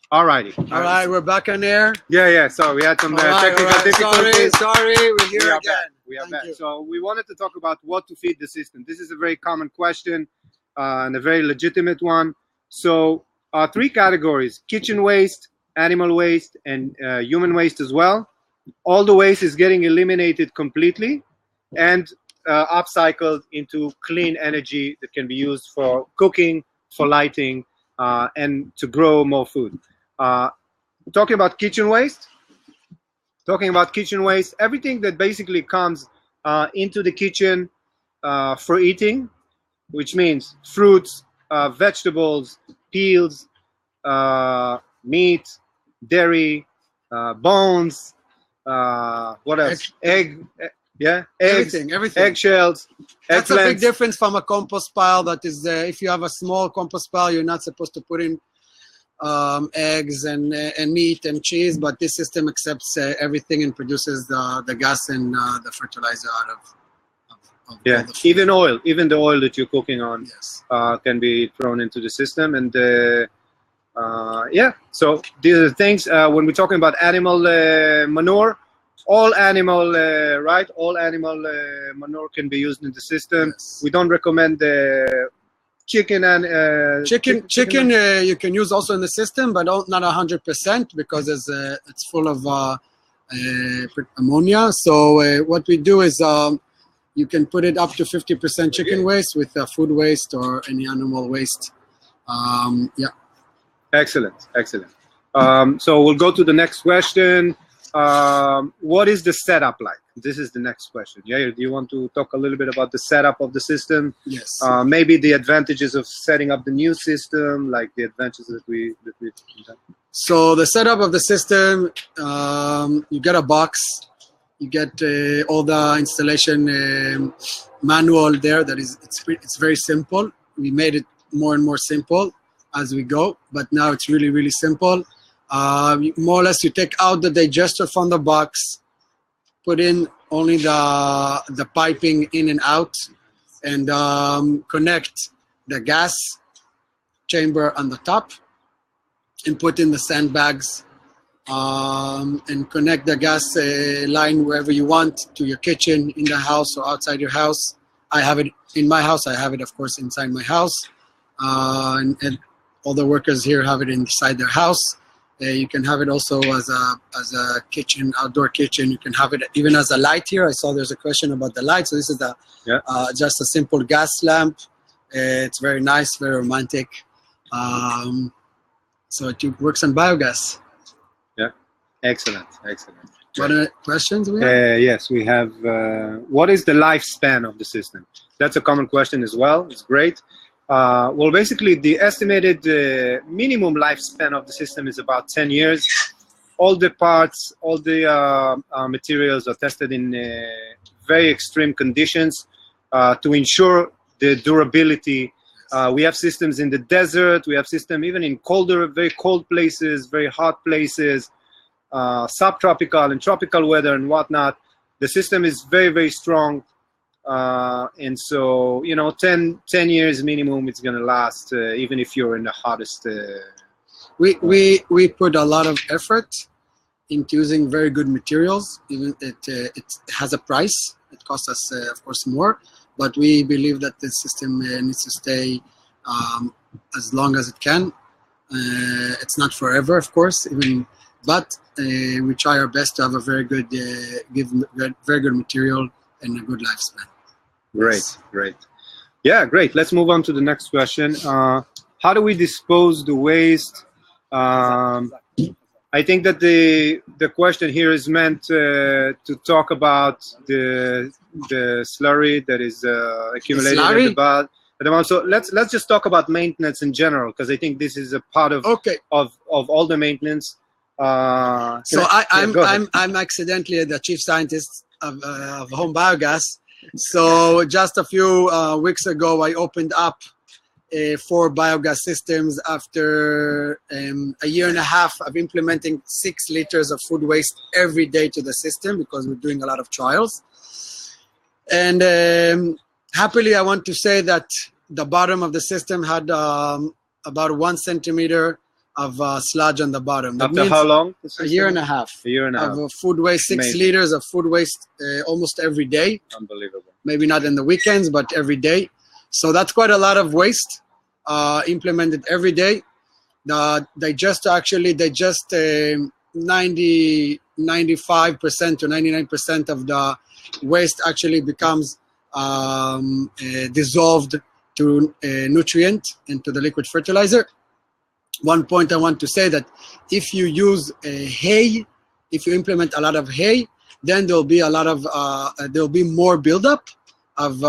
All righty. All right, we're back on air. Yeah. So we had some technical difficulties. Sorry, we're here again. We are back. So we wanted to talk about what to feed the system. This is a very common question and a very legitimate one. So three categories: kitchen waste, animal waste, and human waste as well. All the waste is getting eliminated completely and upcycled into clean energy that can be used for cooking, for lighting, and to grow more food. Talking about kitchen waste, everything that basically comes into the kitchen for eating, which means fruits, vegetables, peels, meat, dairy, bones, what else? Eggs, Everything. eggshells, That's eggplants. a big difference from a compost pile. That is, if you have a small compost pile, you're not supposed to put in eggs and meat and cheese, but this system accepts everything and produces the gas and the fertilizer out of all the food. Even the oil that you're cooking on, Yes. can be thrown into the system. And so these are the things. When we're talking about animal manure, all animal manure can be used in the system. Yes. We don't recommend chicken and chicken you can use also in the system, but not 100% because it's full of ammonia. So what we do is you can put it up to 50% chicken waste with food waste or any animal waste. Excellent. So we'll go to the next question. What is the setup like? This is the next question. Yair, do you want to talk a little bit about the setup of the system? Yes. Maybe the advantages of setting up the new system, like the advantages that we done. So the setup of the system, you get a box, you get all the installation manual there. It's very simple. We made it more and more simple as we go, but now it's really, really simple. More or less, you take out the digester from the box, put in only the piping in and out, and connect the gas chamber on the top, and put in the sandbags, and connect the gas line wherever you want, to your kitchen, in the house or outside your house. I have it in my house. I have it, of course, inside my house, and all the workers here have it inside their house. You can have it also as a kitchen, outdoor kitchen. You can have it even as a light here. I saw there's a question about the light. So this is just a simple gas lamp. It's very nice, very romantic. So it works on biogas. Yeah, excellent. What are questions we have? Yes, we have. What is the lifespan of the system? That's a common question as well. It's great. Well, basically, the estimated minimum lifespan of the system is about 10 years. All the parts, all the materials are tested in very extreme conditions to ensure the durability. We have systems in the desert. We have systems even in very cold places, very hot places, subtropical and tropical weather and whatnot. The system is very, very strong. And so, 10 years minimum, it's going to last, even if you're in the hottest. We put a lot of effort into using very good materials. Even it has a price. It costs us, of course, more. But we believe that the system needs to stay as long as it can. It's not forever, of course, but we try our best to have a very good, very good material and a good lifespan. Great. Yeah, great. Let's move on to the next question. How do we dispose the waste? I think that the question here is meant to talk about the slurry that is accumulated at the bottom. So let's just talk about maintenance in general, because I think this is a part of all the maintenance. So I'm accidentally the chief scientist of home biogas. So just a few weeks ago, I opened up 4 biogas systems after a year and a half of implementing 6 liters of food waste every day to the system, because we're doing a lot of trials. And happily, I want to say that the bottom of the system had about 1 centimeter of sludge on the bottom. That After means how long? a year and a half. A year and a half. Of food waste, 6 Amazing. liters of food waste almost every day. Unbelievable. Maybe not in the weekends, but every day. So that's quite a lot of waste implemented every day. The digester actually digest 95% to 99% of the waste actually becomes dissolved to nutrient into the liquid fertilizer. One point I want to say that if you use hay, if you implement a lot of hay, then there'll be a lot of there'll be more buildup of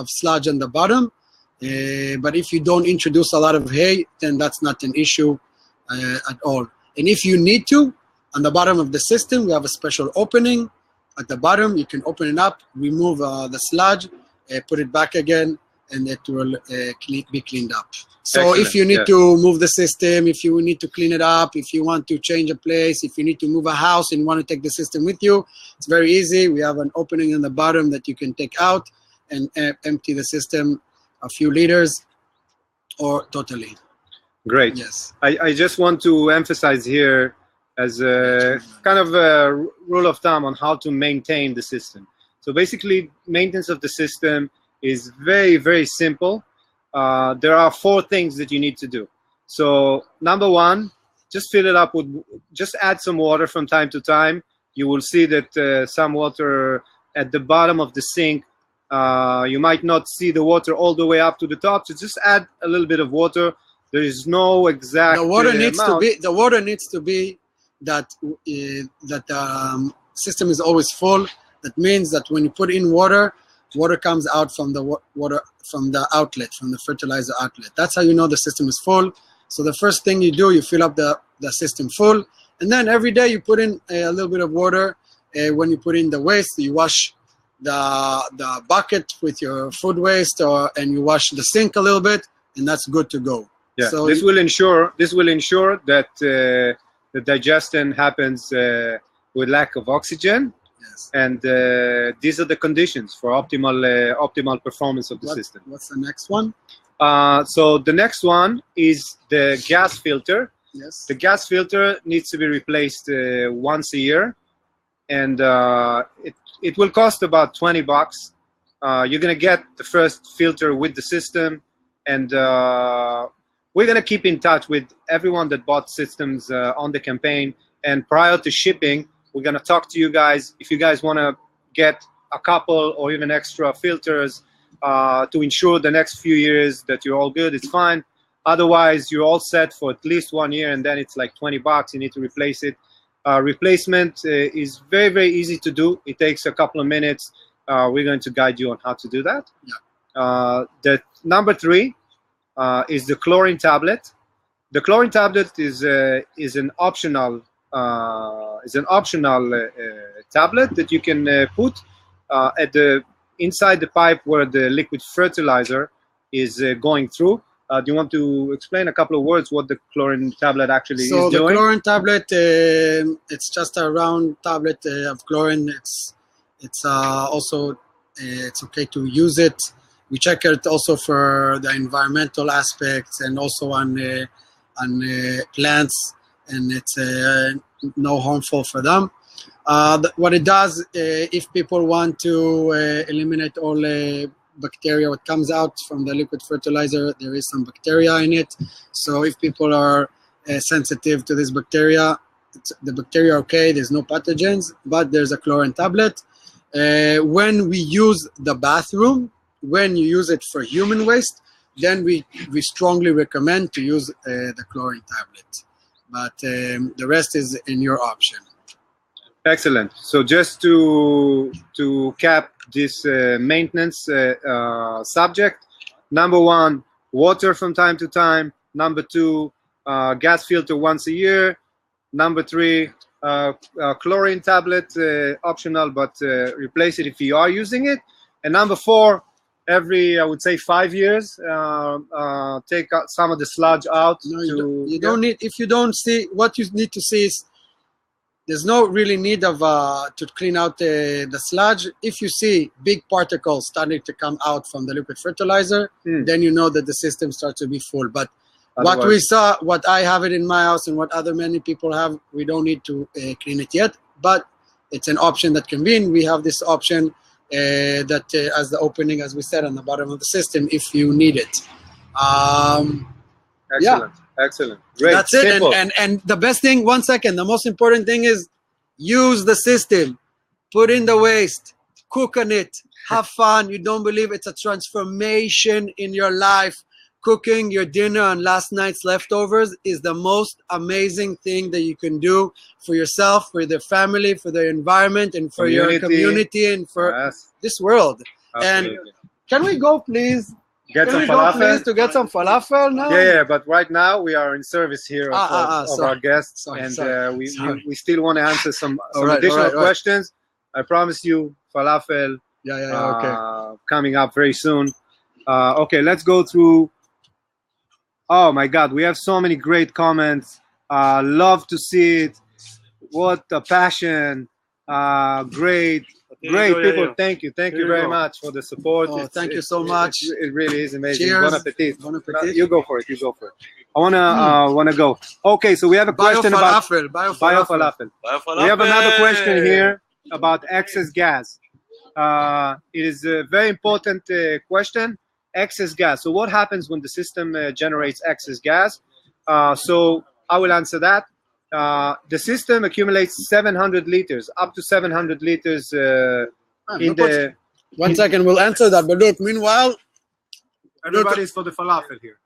sludge on the bottom. But if you don't introduce a lot of hay, then that's not an issue at all. And if you need to, on the bottom of the system, we have a special opening at the bottom. You can open it up, remove the sludge, put it back again, and it will be cleaned up. So Excellent. if you need to move the system, if you need to clean it up, if you want to change a place, if you need to move a house and you want to take the system with you, it's very easy. We have an opening on the bottom that you can take out and empty the system a few liters or totally. Great. Yes. I just want to emphasize here as a kind of a rule of thumb on how to maintain the system. So basically, maintenance of the system is very, very simple. There are 4 things that you need to do. So number 1, just fill it up with, just add some water from time to time. You will see that some water at the bottom of the sink, you might not see the water all the way up to the top. So just add a little bit of water. There is no exact The water needs amount. to be. The water needs to be that system is always full. That means that when you put in water, water comes out from the water from the outlet, from the fertilizer outlet. That's how you know the system is full. So the first thing you do, you fill up the system full, and then every day you put in a little bit of water. When you put in the waste, you wash the bucket with your food waste, and you wash the sink a little bit, and that's good to go. Yeah, so this will ensure that the digestion happens with lack of oxygen. Yes. And these are the conditions for optimal performance of the system. What's the next one? So the next one is the gas filter. Yes. The gas filter needs to be replaced once a year, and it will cost about $20. You're gonna get the first filter with the system, and we're gonna keep in touch with everyone that bought systems on the campaign. And prior to shipping, we're going to talk to you guys. If you guys want to get a couple or even extra filters to ensure the next few years that you're all good, it's fine. Otherwise, you're all set for at least 1 year, and then it's like $20. You need to replace it. Replacement is very, very easy to do. It takes a couple of minutes. We're going to guide you on how to do that. Yeah. The number 3 is the Chlorine Tablet. The Chlorine Tablet is an optional tablet that you can put at the inside the pipe where the liquid fertilizer is going through. Do you want to explain a couple of words what the Chlorine Tablet actually is doing? So the Chlorine Tablet, it's just a round tablet of chlorine. It's also it's okay to use it. We check it also for the environmental aspects and also on plants, and it's no harmful for them. What it does, if people want to eliminate all bacteria, what comes out from the liquid fertilizer, there is some bacteria in it. So if people are sensitive to this bacteria, the bacteria are okay, there's no pathogens, but there's a Chlorine Tablet. When we use the bathroom, when you use it for human waste, then we strongly recommend to use the Chlorine Tablet. But the rest is in your option. Excellent. So just to cap this maintenance subject, number 1, water from time to time. Number 2, gas filter once a year. Number 3, Chlorine Tablet, optional, but replace it if you are using it. And number 4, every, I would say, 5 years, take some of the sludge out. No, you don't need, if you don't see, what you need to see is, there's no really need of to clean out the sludge. If you see big particles starting to come out from the liquid fertilizer, then you know that the system starts to be full. But What we saw, what I have it in my house and what other many people have, we don't need to clean it yet, but it's an option that can be in. We have this option that as the opening, as we said, on the bottom of the system, if you need it. Excellent. Excellent. Great. That's it. And the best thing, 1 second, the most important thing is use the system. Put in the waste. Cook on it. Have fun. You don't believe it's a transformation in your life. Cooking your dinner on last night's leftovers is the most amazing thing that you can do for yourself, for the family, for the environment, and for your community, and for this world. Absolutely. And can we go, please? Get Can some we go, falafel? please, to get some falafel now? Yeah, but right now we are in service here of our guests, we still want to answer some additional questions. I promise you falafel Okay. coming up very soon. Okay, let's go through. Oh my God, we have so many great comments. Love to see it. What a passion. Great people. Thank you very much for the support. Thank you so much. It really is amazing. Cheers. Bon appetit. Bon appetit. You go for it. I wanna go. Okay, so we have a question about biofalafel. We have another question here about excess gas. It is a very important question. Excess gas. So what happens when the system generates excess gas? So I will answer that. The system accumulates 700 liters, up to 700 liters in the... 1 second, we'll answer that. But look, meanwhile... Everybody's for the falafel here.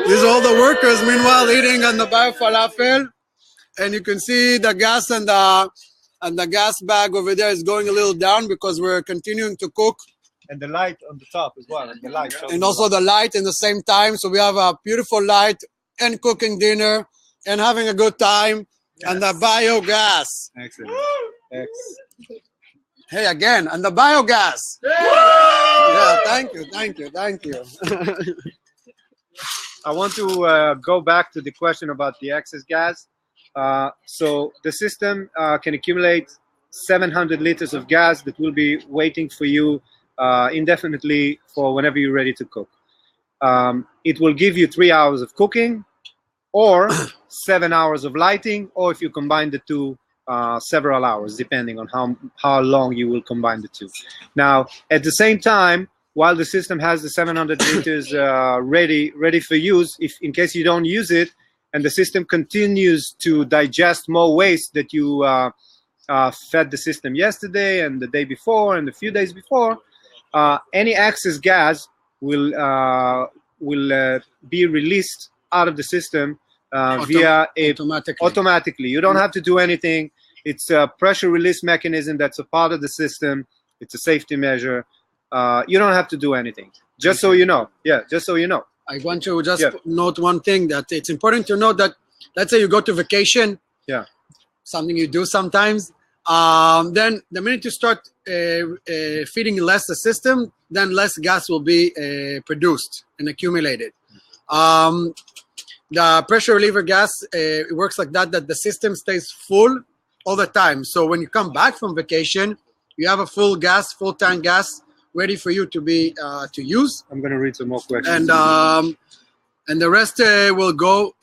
These are all the workers, meanwhile, eating on the biofalafel. And you can see the gas and the gas bag over there is going a little down because we're continuing to cook. And the light on the top as well. And also the light in the same time. So we have a beautiful light and cooking dinner and having a good time. Yes. And the biogas. Excellent. Hey, again, and the biogas. Yeah, thank you. I want to go back to the question about the excess gas. So the system can accumulate 700 liters of gas that will be waiting for you indefinitely for whenever you're ready to cook. It will give you 3 hours of cooking or 7 hours of lighting, or if you combine the two, several hours, depending on how long you will combine the two. Now, at the same time, while the system has the 700 liters ready for use, if in case you don't use it, and the system continues to digest more waste that you fed the system yesterday and the day before and a few days before, any excess gas will be released out of the system automatically. You don't have to do anything. It's a pressure release mechanism that's a part of the system. It's a safety measure. You don't have to do anything. Just so you know. Yeah, just so you know. I want to just note one thing, that it's important to know that, let's say you go to vacation, something you do sometimes, then the minute you start feeding less the system, then less gas will be produced and accumulated. The pressure reliever gas, it works like that the system stays full all the time. So when you come back from vacation, you have a full tank gas ready for you to be to use. I'm going to read some more questions. And the rest will go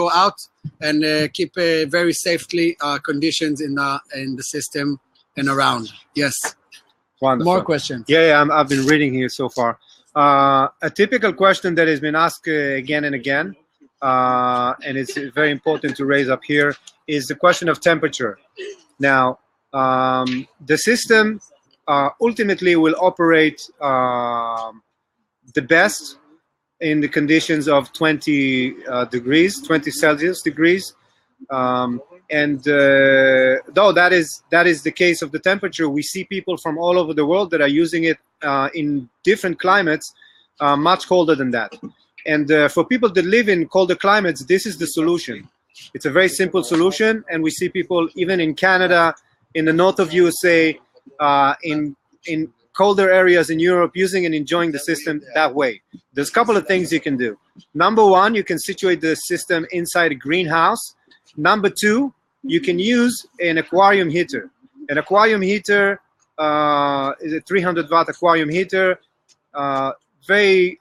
out and keep very safely conditions in the system and around. Yes. Wonderful. More questions. Yeah, I've been reading here so far. A typical question that has been asked again and again, and it's very important to raise up here, is the question of temperature. Now, the system ultimately will operate the best in the conditions of 20 Celsius degrees. And though that is the case of the temperature, we see people from all over the world that are using it in different climates, much colder than that. And for people that live in colder climates, this is the solution. It's a very simple solution, and we see people even in Canada, in the north of USA, in colder areas in Europe, using and enjoying the system that way. There's a couple of things you can do. Number one, you can situate the system inside a greenhouse. Number two, you can use an aquarium heater. An aquarium heater is a 300-watt aquarium heater. very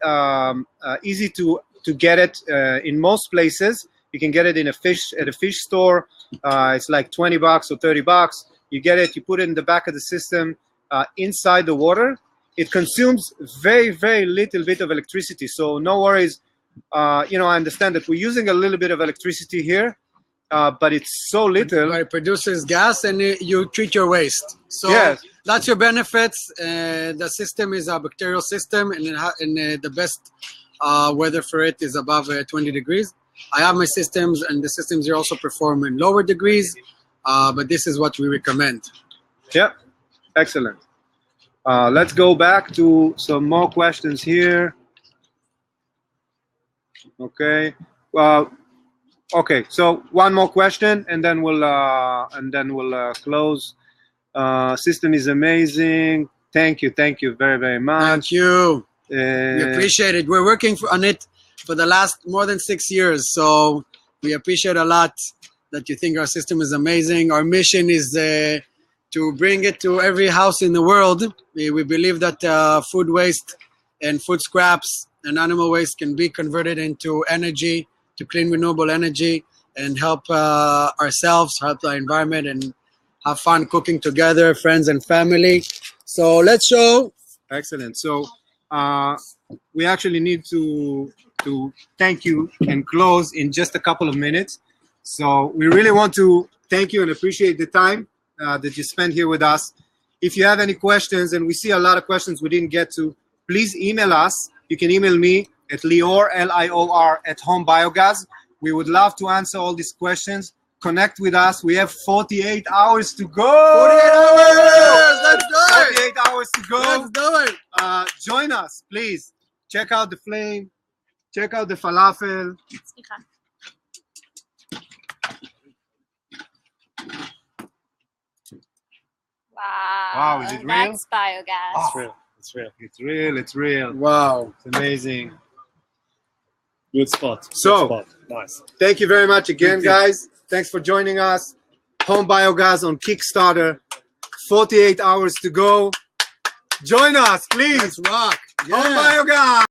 easy to get it in most places. You can get it in at a fish store. It's like $20 or $30. You get it, you put it in the back of the system inside the water. It consumes very, very little bit of electricity, so no worries. I understand that we're using a little bit of electricity here, but it's so little. But it produces gas, and you treat your waste. So yes, that's your benefits. The system is a bacterial system, and the best weather for it is above 20 degrees. I have my systems, and the systems here also perform in lower degrees, but this is what we recommend. Yeah, excellent. Let's go back to some more questions here. Okay. Okay. So one more question, and then we'll close. System is amazing. Thank you very, very much. Thank you. We appreciate it. We're working on it for the last more than 6 years, so we appreciate a lot that you think our system is amazing. Our mission is to bring it to every house in the world. We believe that food waste and food scraps and animal waste can be converted into energy, to clean renewable energy, and help ourselves, help the environment, and have fun cooking together, friends and family. So let's show. Excellent. So we actually need to thank you and close in just a couple of minutes. So we really want to thank you and appreciate the time that you spent here with us. If you have any questions, and we see a lot of questions we didn't get to, please email us. You can email me at Lior, L-I-O-R, @homebiogas. We would love to answer all these questions. Connect with us. We have 48 hours to go. 48 hours! Let's do it! 48 hours to go. Let's do it! Join us, please. Check out the flame. Check out the falafel. Wow, is it real? That's biogas. It's real. It's real. It's real. It's real. Wow. It's amazing. Good spot. So, Good spot. Nice. Thank you very much again, guys. Thanks for joining us. Home Biogas on Kickstarter. 48 hours to go. Join us, please. Let's rock. Home Biogas.